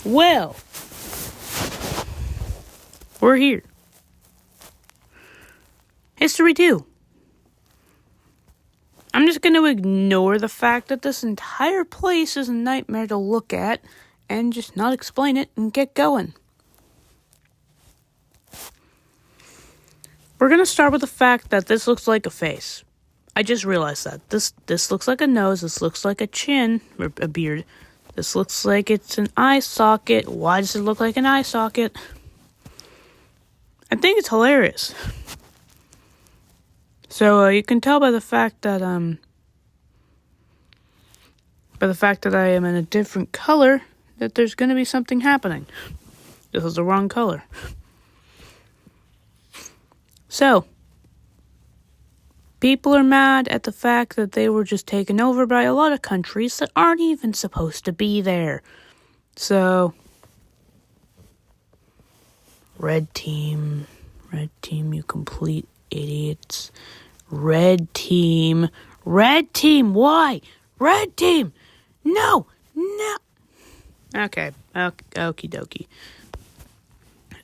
Well, we're here. History 2. I'm just going to ignore the fact that this entire place is a nightmare to look at and just not explain it and get going. We're going to start with the fact that this looks like a face. I just realized that. This looks like a nose, this looks like a chin, or a beard. This looks like it's an eye socket. Why does it look like an eye socket? I think it's hilarious. So you can tell by the fact that I am in a different color that there's going to be something happening. This is the wrong color. So people are mad at the fact that they were just taken over by a lot of countries that aren't even supposed to be there. So red team, you complete idiots. Red team, why? Red team, no. Okay, okie dokie.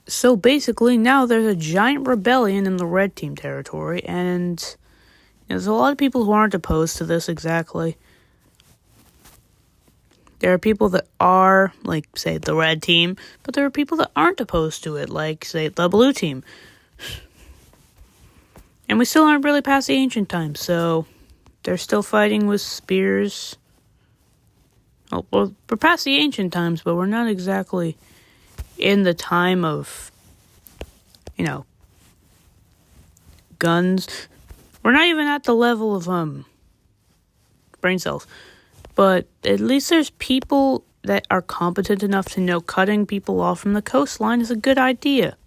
So basically now there's a giant rebellion in the red team territory, and there's a lot of people who aren't opposed to this exactly. There are people that are, like, say, the red team, but there are people that aren't opposed to it, like, say, the blue team. And we still aren't really past the ancient times, so they're still fighting with spears. Oh, well, we're past the ancient times, but we're not exactly in the time of, guns. We're not even at the level of, brain cells. But at least there's people that are competent enough to know cutting people off from the coastline is a good idea.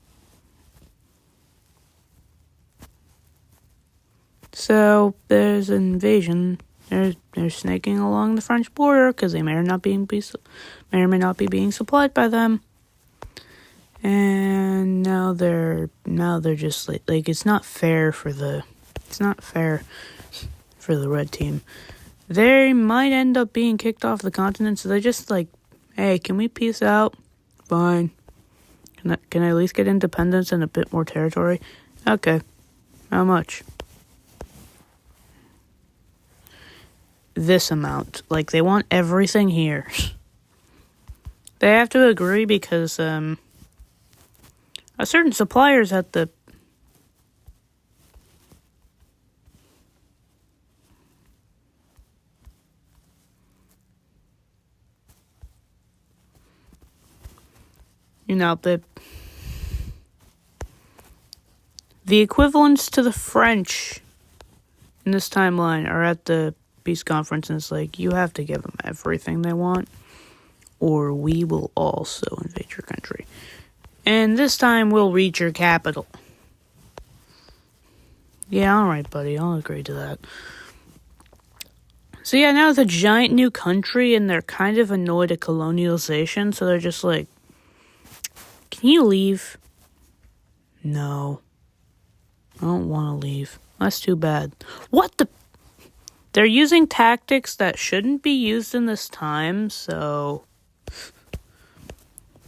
So there's an invasion. They're snaking along the French border because they may or may not be being supplied by them. And now they're just like it's not fair for the red team. They might end up being kicked off the continent, so they're just like, hey, can we peace out? Fine. Can I at least get independence and a bit more territory? Okay. How much? This amount. Like, they want everything here. They have to agree because, a certain suppliers at the... the equivalents to the French in this timeline are at the peace conference, and it's like, you have to give them everything they want, or we will also invade your country. And this time, we'll reach your capital. Yeah, alright, buddy, I'll agree to that. So yeah, now it's a giant new country, and they're kind of annoyed at colonialization, so they're just like, can you leave? No. I don't want to leave. That's too bad. What the... They're using tactics that shouldn't be used in this time, so...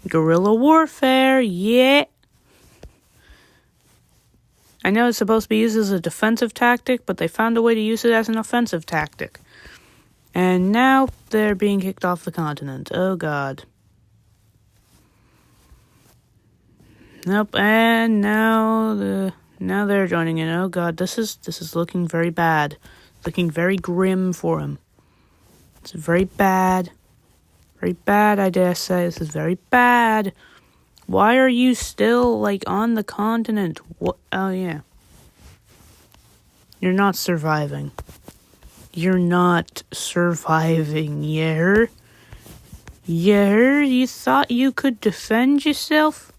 Guerrilla warfare, yeah. I know it's supposed to be used as a defensive tactic, but they found a way to use it as an offensive tactic. And now they're being kicked off the continent. Oh, God. Nope, and now they're joining in. Oh, God, this is looking very bad. Looking very grim for him. It's very bad. Very bad, I dare say. This is very bad. Why are you still, on the continent? What? Oh, yeah. You're not surviving. You're not surviving, yeah? Yeah? You thought you could defend yourself?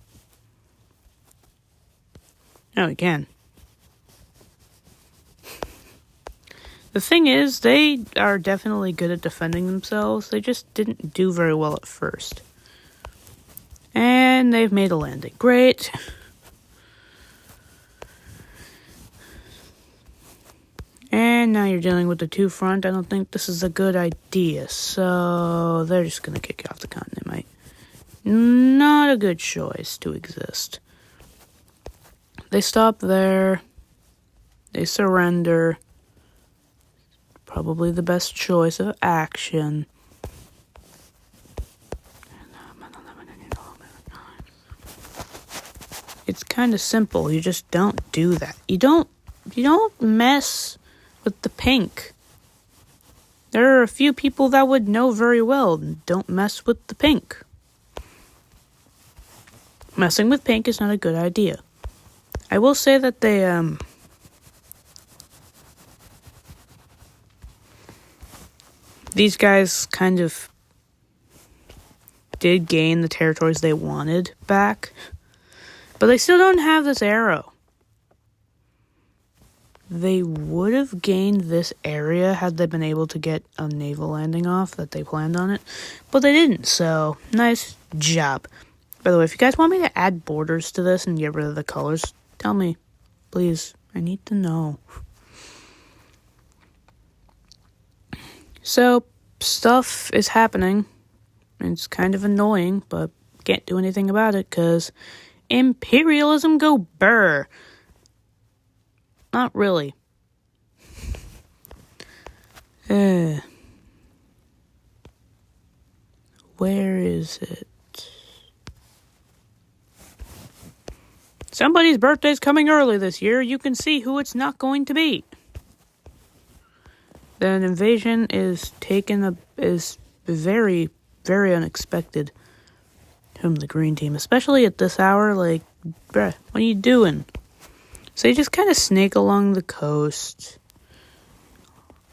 No, you can. The thing is, they are definitely good at defending themselves. They just didn't do very well at first. And they've made a landing. Great. And now you're dealing with the two front. I don't think this is a good idea. So they're just going to kick you off the continent, mate. Not a good choice to exist. They stop there. They surrender. Probably the best choice of action. It's kind of simple. You just don't do that. You don't mess with the pink. There are a few people that would know very well, don't mess with the pink. Messing with pink is not a good idea. I will say that these guys kind of did gain the territories they wanted back, but they still don't have this arrow. They would have gained this area had they been able to get a naval landing off that they planned on it, but they didn't, so nice job. By the way, if you guys want me to add borders to this and get rid of the colors, tell me, please. I need to know. So, stuff is happening. It's kind of annoying, but can't do anything about it, because imperialism go burr. Not really. Where is it? Somebody's birthday's coming early this year. You can see who it's not going to be. An invasion is very, very unexpected from the green team, especially at this hour. Like, bruh, what are you doing? So you just kind of snake along the coast,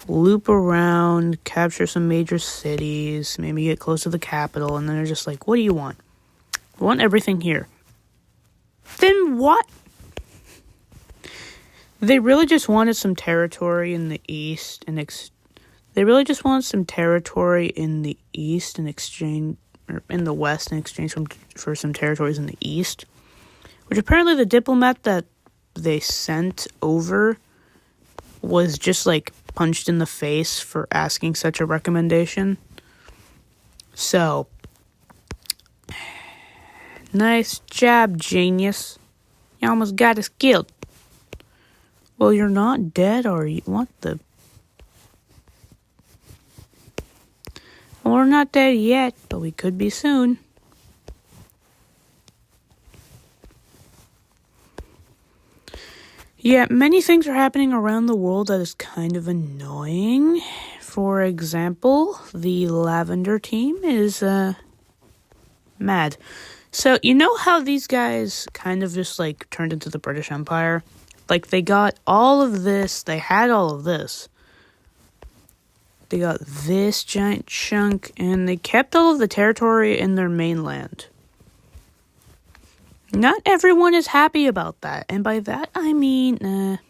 loop around, capture some major cities, maybe get close to the capital, and then they're just like, what do you want? I want everything here. Then what? They really just wanted some territory in the east, and they really just wanted some territory in the east in exchange, or in the west in exchange for some territories in the east, which apparently the diplomat that they sent over was just like punched in the face for asking such a recommendation. So, nice job, genius. You almost got us killed. Well, you're not dead, are you? What the? Well, we're not dead yet, but we could be soon. Yeah, many things are happening around the world that is kind of annoying. For example, the Lavender team is, mad. So, you know how these guys kind of just, like, turned into the British Empire? Like, they got all of this, they had all of this. They got this giant chunk, and they kept all of the territory in their mainland. Not everyone is happy about that, and by that I mean,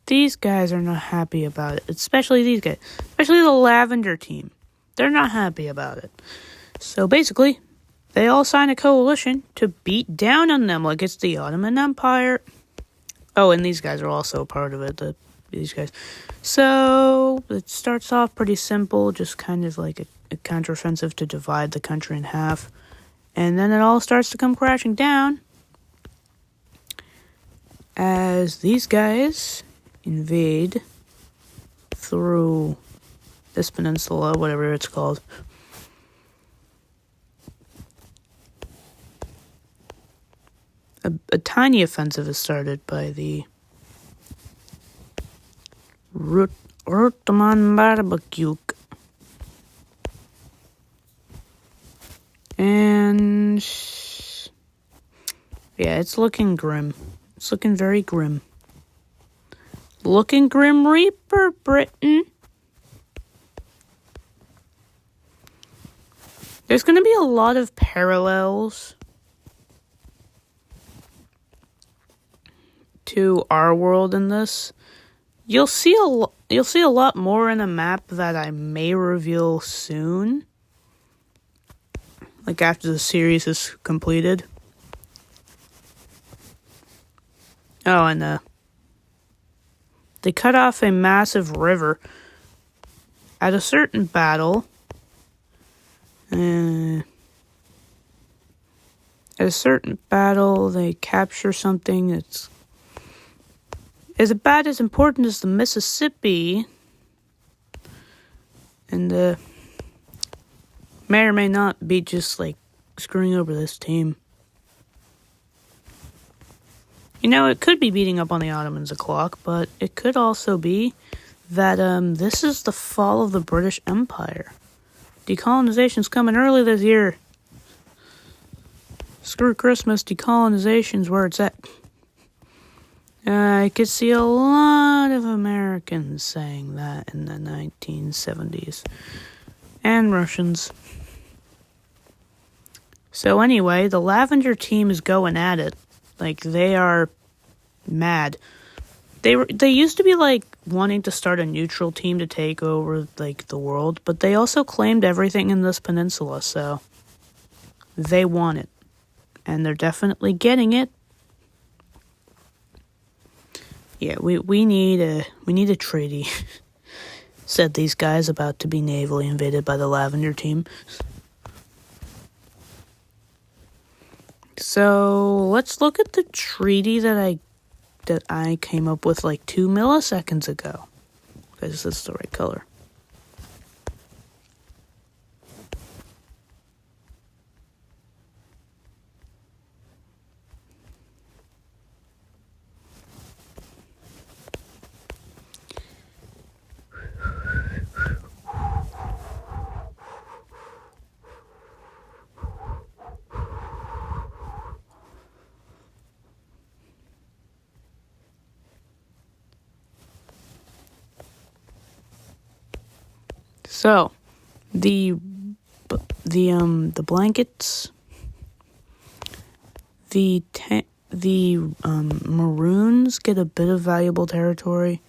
these guys are not happy about it, especially these guys, especially the Lavender team. They're not happy about it. So basically, they all sign a coalition to beat down on them like it's the Ottoman Empire. Oh, and these guys are also a part of it, these guys. So, it starts off pretty simple, just kind of like a counteroffensive to divide the country in half. And then it all starts to come crashing down as these guys invade through this peninsula, whatever it's called. A tiny offensive is started by the Ottoman Barbecue. And yeah, it's looking grim. It's looking very grim. Looking Grim Reaper, Britain. There's going to be a lot of parallels to our world in this. You'll see a lot more in a map that I may reveal soon. Like after the series is completed. Oh, and they cut off a massive river at a certain battle At a certain battle, they capture something that's about as important as the Mississippi, and may or may not be just like screwing over this team. You know, it could be beating up on the Ottomans o'clock, but it could also be that this is the fall of the British Empire. Decolonization's coming early this year. Screw Christmas, decolonization's where it's at. I could see a lot of Americans saying that in the 1970s. And Russians. So anyway, the Lavender team is going at it. Like, they are mad. They used to be, like, wanting to start a neutral team to take over, like, the world. But they also claimed everything in this peninsula, so they want it. And they're definitely getting it. Yeah, we need a treaty, said these guys about to be navally invaded by the Lavender team. So let's look at the treaty that I came up with like 2 milliseconds ago. Because it's the right color. So, the blankets, the Maroons get a bit of valuable territory.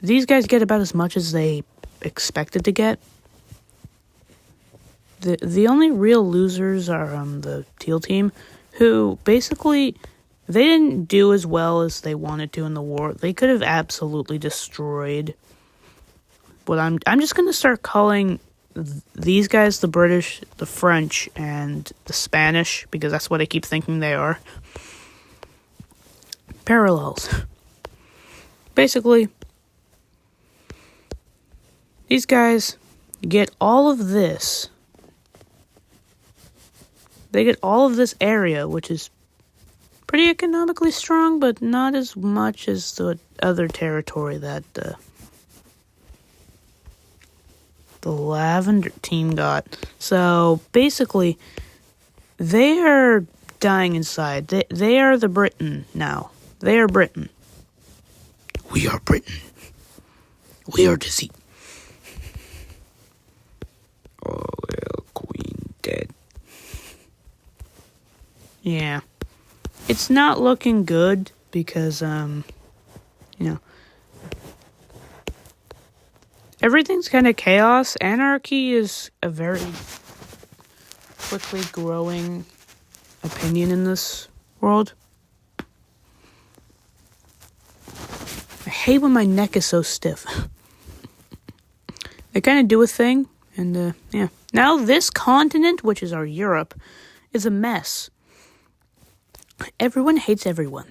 These guys get about as much as they expected to get. The only real losers are the Teal team, who basically they didn't do as well as they wanted to in the war. They could have absolutely destroyed. But I'm just going to start calling these guys the British, the French, and the Spanish, because that's what I keep thinking they are. Parallels. Basically, these guys get all of this. They get all of this area, which is pretty economically strong, but not as much as the other territory that the Lavender team got. So basically, they are dying inside. They are the Britain now. They are Britain. We are Britain. We are deceit. Oh, well, Queen dead. Yeah. It's not looking good because, everything's kind of chaos. Anarchy is a very quickly growing opinion in this world. I hate when my neck is so stiff. They kind of do a thing, and yeah. Now this continent, which is our Europe, is a mess. Everyone hates everyone.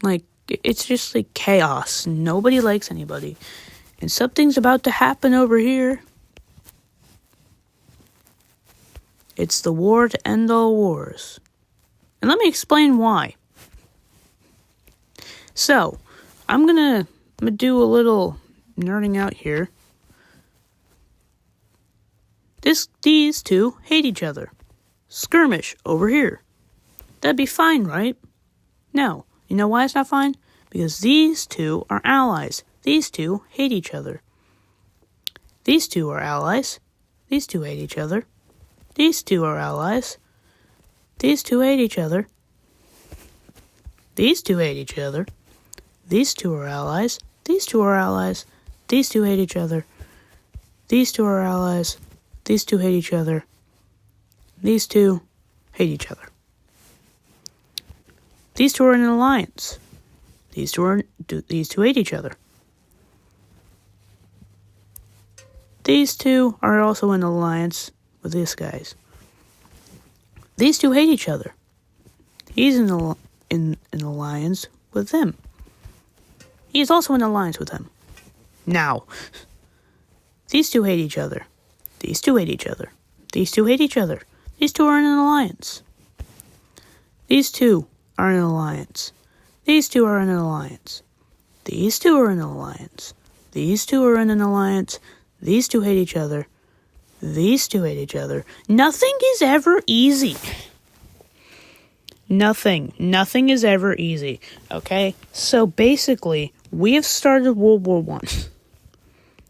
Like, it's just like chaos. Nobody likes anybody. And something's about to happen over here. It's the war to end all wars. And let me explain why. So, I'm gonna do a little nerding out here. These two hate each other. Skirmish over here. That'd be fine, right? No. You know why it's not fine? Because these two are allies. These two hate each other. These two are allies. These two hate each other. These two are allies. These two hate each other. These two hate each other. These two are allies. These two are allies. These two hate each other. These two are allies. These two hate each other. These two hate each other. These two are in an alliance. These two hate each other. These two are also in alliance with these guys. These two hate each other. He's in an alliance with them. He's also in alliance with them. Now, these two hate each other. These two hate each other. These two hate each other. These two are in an alliance. These two are in an alliance. These two are in an alliance. These two are in an alliance. These two are in an alliance. These two hate each other. These two hate each other. Nothing is ever easy. Nothing is ever easy. Okay? So basically, we have started World War I.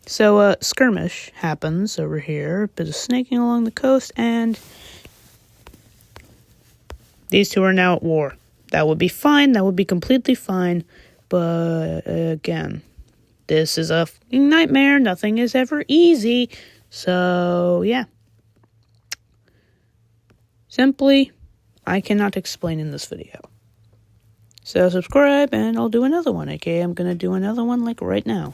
So, skirmish happens over here, a bit of snaking along the coast, and these two are now at war. That would be fine, that would be completely fine, but, again, this is a fucking nightmare, nothing is ever easy, so, yeah. Simply, I cannot explain in this video. So, subscribe, and I'll do another one, aka I'm gonna do another one, like, right now.